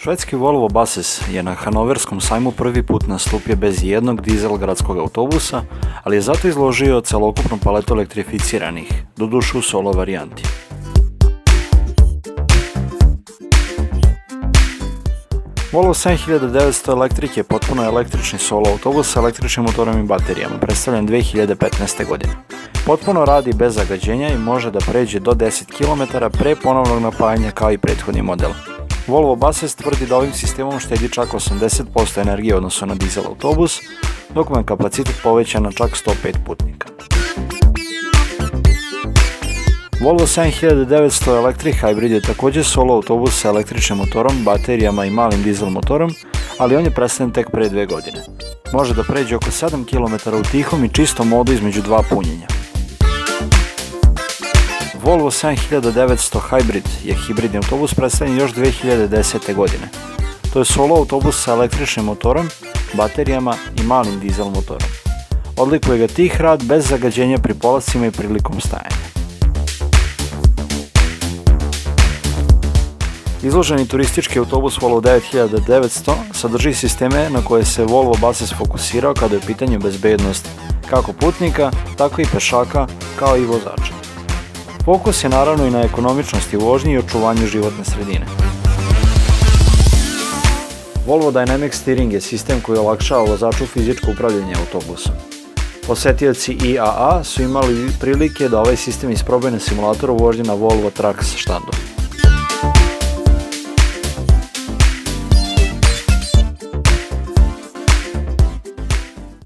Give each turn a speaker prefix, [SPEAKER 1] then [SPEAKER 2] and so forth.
[SPEAKER 1] Švedski Volvo Buses je na Hanoverskom sajmu prvi put nastupio bez jednog dizel gradskog autobusa, ali je zato izložio celokupnu paletu elektrificiranih, doduše u solo varijanti. Volvo 7900 Electric je potpuno električni solo autobus sa električnim motorom i baterijama, predstavljen 2015. godine. Potpuno radi bez zagađenja i može da pređe do 10 km pre ponovnog napajanja kao i prethodni model. Volvo Buses tvrdi da ovim sistemom štedi čak 80% energije u odnosu na dizel autobus, dok mu je kapacitet povećan na čak 105 putnika. Volvo 7900 Electric Hybrid je također solo autobus sa električnim motorom, baterijama i malim dizel motorom, ali on je predstavljen tek pre 2 godine. Može da pređe oko 7 km u tihom i čistom modu između dva punjenja. Volvo 7900 Hybrid je hibridni autobus predstavljen još 2010. godine. To je solo autobus sa električnim motorom, baterijama i malim dizel motorom. Odlikuje ga tih rad bez zagađenja pri polascima i prilikom stajanja. Izloženi turistički autobus Volvo 9900 sadrži sisteme na koje se Volvo Buses fokusirao kada je u pitanju bezbednost kako putnika, tako i pešaka, kao i vozača. Fokus je naravno i na ekonomičnosti vožnje i očuvanju životne sredine. Volvo Dynamic Steering je sistem koji olakšava vozaču fizičko upravljanje autobusom. Posetioci IAA su imali prilike da ovaj sistem isprobaju na simulatoru vožnje na Volvo Trucks štandu.